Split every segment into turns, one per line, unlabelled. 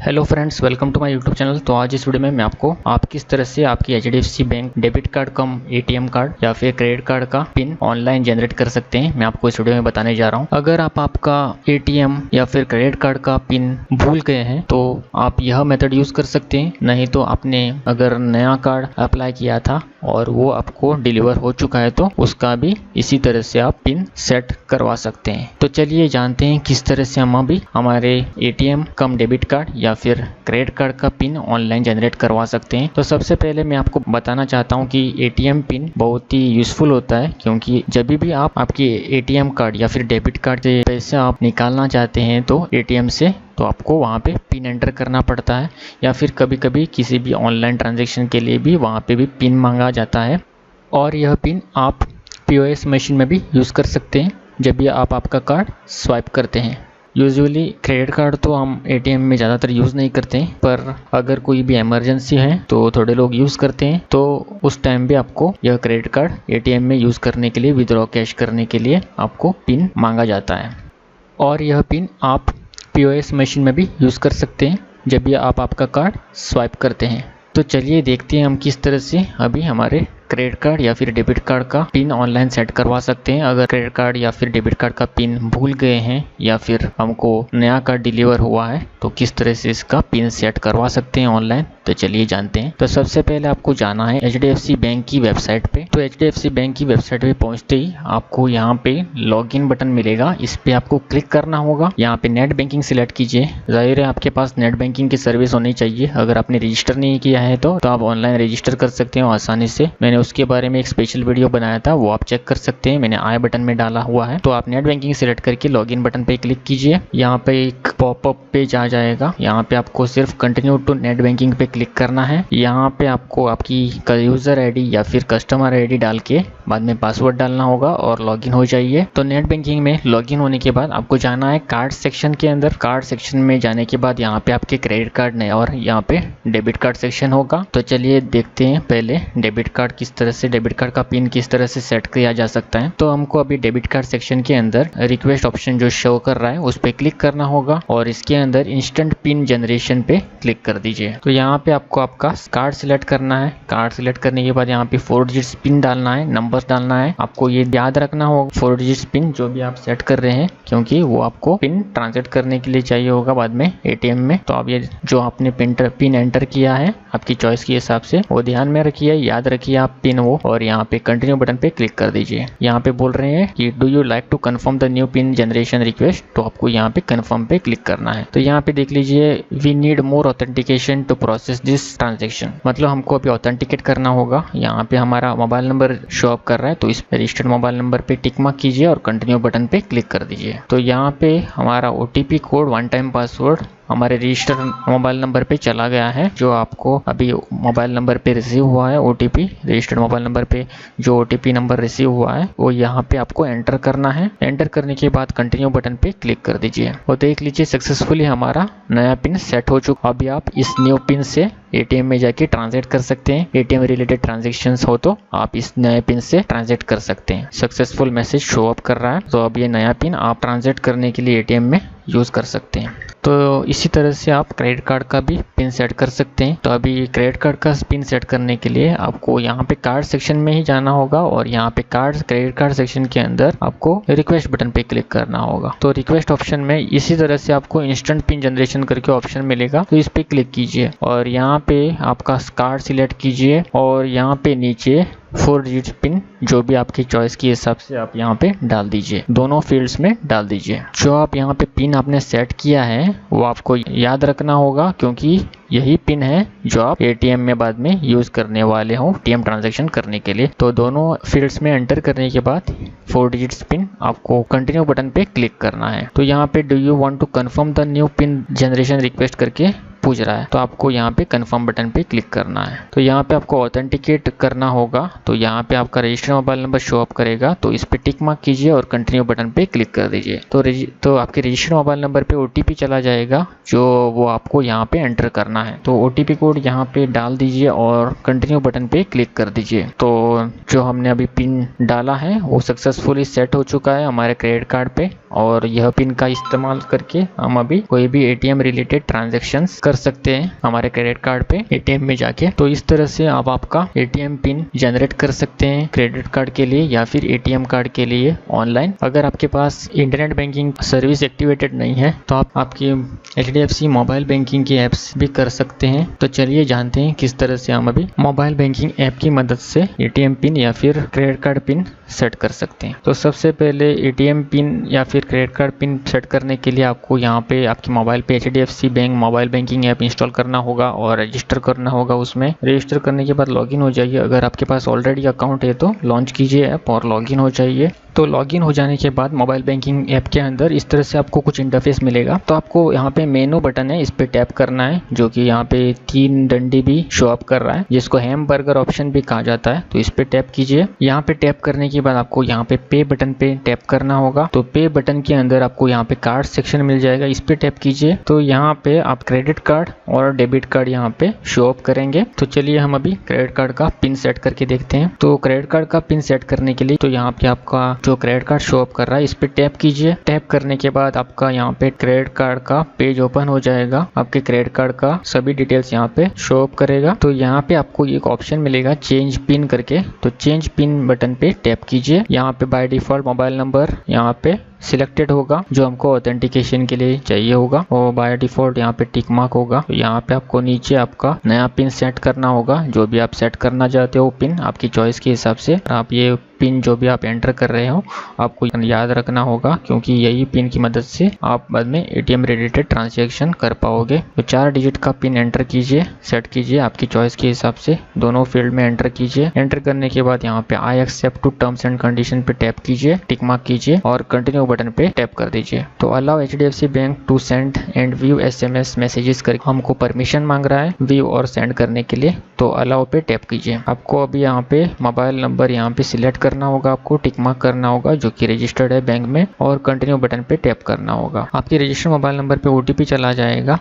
Hello friends, welcome to my YouTube channel. तो आज इस वीडियो में मैं आपको किस तरह से आपकी एचडीएफसी बैंक डेबिट कार्ड कम एटीएम कार्ड या फिर क्रेडिट कार्ड का पिन ऑनलाइन जनरेट कर सकते हैं, मैं आपको इस वीडियो में बताने जा रहा हूं। अगर आप आपका एटीएम या फिर क्रेडिट कार्ड का पिन भूल गए हैं तो आप यह मेथड यूज कर सकते हैं। नहीं तो आपने अगर नया कार्ड अप्लाई किया था और वो आपको डिलीवर हो चुका है तो उसका भी इसी तरह से आप पिन सेट करवा सकते हैं। तो चलिए जानते हैं किस तरह से हम अभी हमारे एटीएम कम डेबिट कार्ड या फिर क्रेडिट कार्ड का पिन ऑनलाइन जनरेट करवा सकते हैं। तो सबसे पहले मैं आपको बताना चाहता हूं कि एटीएम पिन बहुत ही यूजफुल होता है, क्योंकि जब भी आप आपके एटीएम कार्ड या फिर डेबिट कार्ड से पैसे आप निकालना चाहते हैं तो एटीएम से तो आपको वहाँ पे पिन एंटर करना पड़ता है, या फिर कभी कभी किसी भी ऑनलाइन ट्रांजैक्शन के लिए भी वहाँ पे भी पिन मांगा जाता है। और यह पिन आप पीओएस मशीन में भी यूज़ कर सकते हैं जब भी आप आपका कार्ड स्वाइप करते हैं। यूजुअली क्रेडिट कार्ड तो हम एटीएम में ज़्यादातर यूज़ नहीं करते हैं, पर अगर कोई भी इमरजेंसी है तो थोड़े लोग यूज़ करते हैं। तो उस टाइम भी आपको यह क्रेडिट कार्ड एटीएम में यूज़ करने के लिए, विड्रॉ कैश करने के लिए आपको पिन मांगा जाता है। और यह पिन आप पीओएस मशीन में भी यूज़ कर सकते हैं जब भी आप आपका कार्ड स्वाइप करते हैं। तो चलिए देखते हैं हम किस तरह से अभी हमारे क्रेडिट कार्ड या फिर डेबिट कार्ड का पिन ऑनलाइन सेट करवा सकते हैं। अगर क्रेडिट कार्ड या फिर डेबिट कार्ड का पिन भूल गए हैं या फिर हमको नया कार्ड डिलीवर हुआ है तो किस तरह से इसका पिन सेट करवा सकते हैं ऑनलाइन, तो चलिए जानते हैं। तो सबसे पहले आपको जाना है एचडीएफसी बैंक की वेबसाइट पे। तो एचडीएफसी बैंक की वेबसाइट पे पहुंचते ही आपको यहाँ पे लॉगिन बटन मिलेगा, इस पे आपको क्लिक करना होगा। यहाँ पे नेट बैंकिंग सिलेक्ट कीजिए। जाहिर है आपके पास नेट बैंकिंग की सर्विस होनी चाहिए। अगर आपने रजिस्टर नहीं किया है तो आप ऑनलाइन रजिस्टर कर सकते हो आसानी से। मैंने उसके बारे में एक स्पेशल वीडियो बनाया था, वो आप चेक कर सकते हैं, मैंने आई बटन में डाला हुआ है। तो आप नेट बैंकिंग सिलेक्ट करके लॉगिन बटन पे क्लिक कीजिए। यहाँ पे एक पॉपअप पेज आ जाएगा, यहाँ पे आपको सिर्फ कंटिन्यू टू नेट बैंकिंग पे क्लिक करना है। यहाँ पे आपको आपकी यूजर आईडी या फिर कस्टमर आईडी डाल के बाद में पासवर्ड डालना होगा और लॉगिन हो जाइए। तो नेट बैंकिंग में लॉगिन होने के बाद आपको जाना है कार्ड सेक्शन के अंदर। कार्ड सेक्शन में जाने के बाद यहाँ पे आपके क्रेडिट कार्ड नहीं और यहाँ पे डेबिट कार्ड सेक्शन होगा। तो चलिए देखते हैं पहले डेबिट कार्ड किस तरह से, डेबिट कार्ड का पिन किस तरह से सेट किया जा सकता है। तो हमको अभी डेबिट कार्ड सेक्शन के अंदर रिक्वेस्ट ऑप्शन जो शो कर रहा है उस पे क्लिक करना होगा और इसके अंदर इंस्टेंट पिन जनरेशन पे क्लिक कर दीजिए। तो यहाँ पे आपको आपका कार्ड सिलेक्ट करना है। कार्ड सिलेक्ट करने के बाद यहाँ पे 4 डिजिट्स पिन डालना है, नंबर्स डालना है। आपको ये याद रखना होगा 4 डिजिट्स पिन जो भी आप सेट कर रहे हैं, क्योंकि वो आपको पिन ट्रांसलेट करने के लिए चाहिए होगा बाद में एटीएम में। तो आप ये जो आपने पिन एंटर किया है आपकी चॉइस के हिसाब से वो ध्यान में रखिए, याद रखिए आप पिन वो, और यहाँ पे कंटिन्यू बटन पे क्लिक कर दीजिए। यहाँ पे बोल रहे हैं कि do you like to confirm the new PIN generation request, तो आपको यहाँ पे कंफर्म पे क्लिक करना है। तो यहाँ पे देख लीजिए we need more authentication to process this transaction, मतलब हमको अभी ऑथेंटिकेट करना होगा। यहाँ पे हमारा मोबाइल नंबर शो अप कर रहा है तो इस रजिस्टर्ड मोबाइल नंबर पे टिक मार्क कीजिए और कंटिन्यू बटन पे क्लिक कर दीजिए। तो यहाँ पे हमारा OTP code, one time password हमारे रजिस्टर्ड मोबाइल नंबर पे चला गया है। जो आपको अभी मोबाइल नंबर पे रिसीव हुआ है ओटीपी, रजिस्टर्ड मोबाइल नंबर पे जो ओटीपी नंबर रिसीव हुआ है वो यहाँ पे आपको एंटर करना है। एंटर करने के बाद कंटिन्यू बटन पे क्लिक कर दीजिए और देख लीजिए सक्सेसफुली हमारा नया पिन सेट हो चुका। अभी आप इस न्यू पिन से एटीएम में जाके ट्रांसलेट कर सकते हैं। एटीएम रिलेटेड ट्रांजेक्शन्स हो तो आप इस नए पिन से ट्रांसलेट कर सकते हैं। सक्सेसफुल मैसेज शो अप कर रहा है। तो अब ये नया पिन आप ट्रांसलेट करने के लिए एटीएम में यूज कर सकते हैं। तो इसी तरह से आप क्रेडिट कार्ड का भी पिन सेट कर सकते हैं। तो अभी क्रेडिट कार्ड का पिन सेट करने के लिए आपको यहाँ पे कार्ड सेक्शन में ही जाना होगा और यहाँ पे क्रेडिट कार्ड सेक्शन के अंदर आपको रिक्वेस्ट बटन पे क्लिक करना होगा। तो रिक्वेस्ट ऑप्शन में इसी तरह से आपको इंस्टेंट पिन जनरेशन करके ऑप्शन मिलेगा, तो इस पे क्लिक कीजिए और यहाँ पे आपका कार्ड सिलेक्ट कीजिए और यहाँ पे नीचे 4 डिजिट पिन जो भी आपकी चॉइस के हिसाब से आप यहाँ पे डाल दीजिए, दोनों फील्ड्स में डाल दीजिए। जो आप यहाँ पे पिन आपने सेट किया है वो आपको याद रखना होगा, क्योंकि यही पिन है जो आप एटीएम में बाद में यूज करने वाले हो एटीएम ट्रांजैक्शन करने के लिए। तो दोनों फील्ड्स में एंटर करने के बाद 4 डिजिट्स पिन आपको कंटिन्यू बटन पे क्लिक करना है। तो यहाँ पे do you want to confirm the new PIN generation request करके पूछ रहा है, तो आपको यहाँ पे कंफर्म बटन पे क्लिक करना है। तो यहाँ पे आपको ऑथेंटिकेट करना होगा। तो यहाँ पे आपका registered mobile number show up करेगा, तो इस पे टिक मार्क कीजिए और कंटिन्यू बटन पे क्लिक कर दीजिए। तो आपके रजिस्टर्ड मोबाइल नंबर पे ओटीपी चला जाएगा जो वो आपको यहाँ पे एंटर करना है। तो ओटीपी कोड यहाँ पे डाल दीजिए और कंटिन्यू बटन पे क्लिक कर दीजिए। तो जो हमने अभी पिन डाला है वो सक्सेसफुली सेट हो चुका है हमारे क्रेडिट कार्ड पे, और यह पिन का इस्तेमाल करके हम अभी कोई भी एटीएम रिलेटेड ट्रांजेक्शन्स कर सकते हैं हमारे क्रेडिट कार्ड पे एटीएम में जाके। तो इस तरह से आप आपका एटीएम पिन जनरेट कर सकते हैं क्रेडिट कार्ड के लिए या फिर एटीएम कार्ड के लिए ऑनलाइन। अगर आपके पास इंटरनेट बैंकिंग सर्विस एक्टिवेटेड नहीं है तो आप आपकी HDFC मोबाइल बैंकिंग की एप्स भी कर सकते हैं। तो चलिए जानते हैं किस तरह से हम अभी मोबाइल बैंकिंग ऐप की मदद से एटीएम पिन या फिर क्रेडिट कार्ड पिन सेट कर सकते हैं। तो सबसे पहले एटीएम पिन या फिर क्रेडिट कार्ड पिन सेट करने के लिए आपको यहाँ पे आपके मोबाइल पे HDFC bank mobile banking app install करना होगा और रजिस्टर करना होगा। उसमें रजिस्टर करने के बाद लॉगिन हो जाइए। अगर आपके पास ऑलरेडी अकाउंट है तो लॉन्च कीजिए ऐप और लॉगिन हो जाइए। तो लॉगिन हो जाने के बाद मोबाइल बैंकिंग ऐप के अंदर इस तरह से आपको कुछ इंटरफेस मिलेगा। तो आपको यहाँ पे मेनू बटन है, इस पे टैप करना है, जो कि यहाँ पे 3 डंडी भी शो अप कर रहा है, जिसको हैमबर्गर ऑप्शन भी कहा जाता है। तो इस पे टैप कीजिए। यहाँ पे टैप करने के बाद आपको यहाँ पे पे बटन पे टैप करना होगा। तो पे बटन के अंदर आपको यहाँ पे कार्ड सेक्शन मिल जाएगा, इस पे टैप कीजिए। तो यहाँ पे आप क्रेडिट कार्ड और डेबिट कार्ड यहाँ पे शो अप करेंगे। तो चलिए हम अभी क्रेडिट कार्ड का पिन सेट करके देखते हैं। तो क्रेडिट कार्ड का पिन सेट करने के लिए तो यहाँ पे आपका जो क्रेडिट कार्ड शो अप कर रहा है इस पे टैप कीजिए। टैप करने के बाद आपका यहाँ पे क्रेडिट कार्ड का पेज ओपन हो जाएगा। आपके क्रेडिट कार्ड का सभी डिटेल्स यहाँ पे शो अप करेगा। तो यहाँ पे आपको एक ऑप्शन मिलेगा चेंज पिन करके। तो चेंज पिन बटन पे टैप कीजिए। यहाँ पे बाय डिफॉल्ट मोबाइल नंबर यहाँ पे सिलेक्टेड होगा जो हमको ऑथेंटिकेशन के लिए चाहिए होगा और बाय डिफॉल्ट यहाँ पे टिक मार्क होगा। तो यहाँ पे आपको नीचे आपका नया पिन सेट करना होगा। जो भी आप सेट करना चाहते हो पिन आपकी चॉइस के हिसाब से आप ये पिन जो भी आप एंटर कर रहे हो आपको याद रखना होगा, क्योंकि यही पिन की मदद से आप बाद में एटीएम रिलेटेड ट्रांजैक्शन कर पाओगे। तो 4 डिजिट का पिन एंटर कीजिए, सेट कीजिए आपकी चॉइस के हिसाब से, दोनों फील्ड में एंटर कीजिए। एंटर करने के बाद यहाँ पे I accept to terms and condition पे टैप कीजिए, टिक मार्क कीजिए और कंटिन्यू बटन पे टैप कर दीजिए। तो allow HDFC bank to send and view SMS messages करके हमको परमिशन मांग रहा है व्यू और सेंड करने के लिए। तो अलाउ पे टैप कीजिए। आपको अभी यहाँ पे मोबाइल नंबर यहाँ पे सिलेक्ट करना होगा, आपको टिक मार्क करना होगा जो कि रजिस्टर्ड है बैंक में और कंटिन्यू बटन पे टैप करना होगा। आपके रजिस्टर्ड मोबाइल नंबर पे OTP चला जाएगा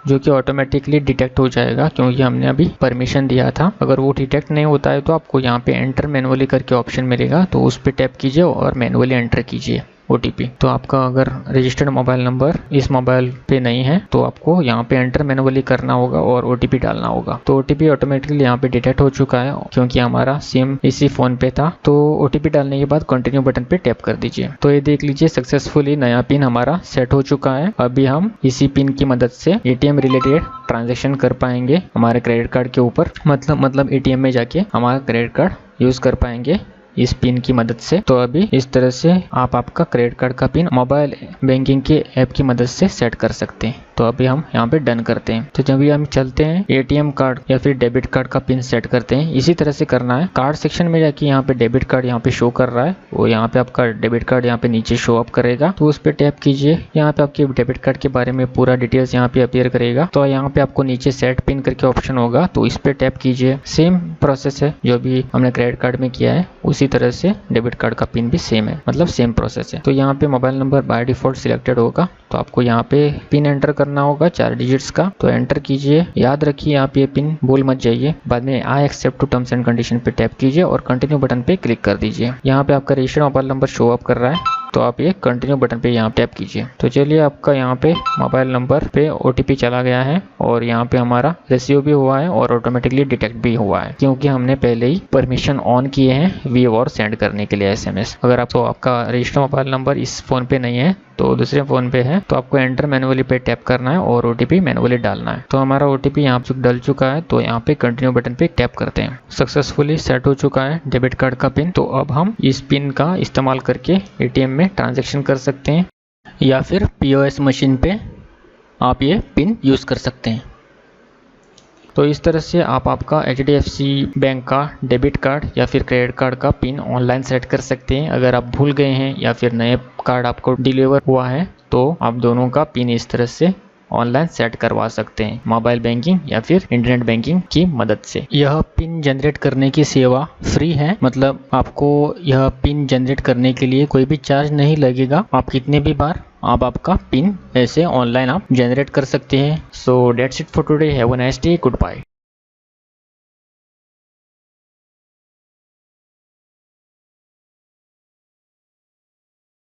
जो कि ऑटोमेटिकली डिटेक्ट हो जाएगा, क्योंकि हमने अभी परमिशन दिया था। अगर वो डिटेक्ट नहीं होता है तो आपको यहाँ पे एंटर मैनुअली करके ऑप्शन मिलेगा, तो उस पे टैप कीजिए और मैनुअली एंटर कीजिए OTP। तो आपका अगर रजिस्टर्ड मोबाइल नंबर इस मोबाइल पे नहीं है तो आपको यहाँ पे एंटर मैनुअली करना होगा और OTP डालना होगा। तो OTP ऑटोमेटिकली यहाँ पे डिटेक्ट हो चुका है क्योंकि हमारा सिम इसी फोन पे था। तो OTP डालने के बाद कंटिन्यू बटन पे टैप कर दीजिए। तो ये देख लीजिए सक्सेसफुली नया पिन हमारा सेट हो चुका है। अभी हम इसी पिन की मदद से एटीएम रिलेटेड ट्रांजेक्शन कर पाएंगे हमारे क्रेडिट कार्ड के ऊपर, मतलब एटीएम में जाके हमारा क्रेडिट कार्ड यूज कर पाएंगे इस पिन की मदद से। तो अभी इस तरह से आप आपका क्रेडिट कार्ड का पिन मोबाइल बैंकिंग के ऐप की मदद से सेट कर सकते हैं। तो अभी हम यहाँ पे डन करते हैं। तो जब भी हम चलते हैं एटीएम कार्ड या फिर डेबिट कार्ड का पिन सेट करते हैं, इसी तरह से करना है। कार्ड सेक्शन में जाके यहाँ पे डेबिट कार्ड यहाँ पे शो कर रहा है, वो यहाँ पे आपका डेबिट कार्ड यहाँ पे नीचे शो अप करेगा। तो उस पे टैप कीजिए। यहाँ पे आपके डेबिट कार्ड के बारे में पूरा डिटेल्स यहाँ पे अपीयर करेगा। तो यहाँ पे आपको नीचे सेट पिन करके ऑप्शन होगा, तो इस पे टैप कीजिए। सेम प्रोसेस है जो भी हमने क्रेडिट कार्ड में किया है, उसी तरह से डेबिट कार्ड का पिन भी सेम है, मतलब सेम प्रोसेस है। तो यहाँ पे mobile number by default selected होगा, तो आपको यहाँ पे पिन एंटर करना होगा 4 डिजिट्स का। तो एंटर कीजिए। याद रखिए आप ये पिन भूल मत जाइए। बाद में I accept to terms and condition पे टैप कीजिए और कंटिन्यू बटन पे क्लिक कर दीजिए। यहाँ पे आपका registered mobile number show up कर रहा है, तो आप ये कंटिन्यू बटन पे यहाँ टैप कीजिए। तो चलिए आपका यहाँ पे मोबाइल नंबर पे OTP चला गया है और यहाँ पे हमारा रिसीव भी हुआ है और ऑटोमेटिकली डिटेक्ट भी हुआ है, क्योंकि हमने पहले ही परमिशन ऑन किए हैं व्यू और सेंड करने के लिए SMS। अगर आपका रजिस्टर्ड मोबाइल नंबर इस फोन पे नहीं है तो दूसरे फोन पे है, तो आपको एंटर मैनुअली पे टैप करना है और OTP मैनुअली डालना है। तो हमारा OTP यहाँ पे डल चुका है, तो यहाँ पे कंटिन्यू बटन पे टैप करते हैं। सक्सेसफुली सेट हो चुका है डेबिट कार्ड का पिन। तो अब हम इस पिन का इस्तेमाल करके एटीएम में ट्रांजैक्शन कर सकते हैं या फिर POS मशीन पे आप ये पिन यूज कर सकते हैं। तो इस तरह से आप आपका HDFC बैंक का डेबिट कार्ड या फिर क्रेडिट कार्ड का पिन ऑनलाइन सेट कर सकते हैं। अगर आप भूल गए हैं या फिर नए कार्ड आपको डिलीवर हुआ है तो आप दोनों का पिन इस तरह से ऑनलाइन सेट करवा सकते हैं मोबाइल बैंकिंग या फिर इंटरनेट बैंकिंग की मदद से। यह पिन जनरेट करने की सेवा फ्री है, मतलब आपको यह पिन जनरेट करने के लिए कोई भी चार्ज नहीं लगेगा। आप कितने भी बार आप आपका पिन ऐसे ऑनलाइन आप जनरेट कर सकते हैं। So that's it for today. Have a nice day. Good bye.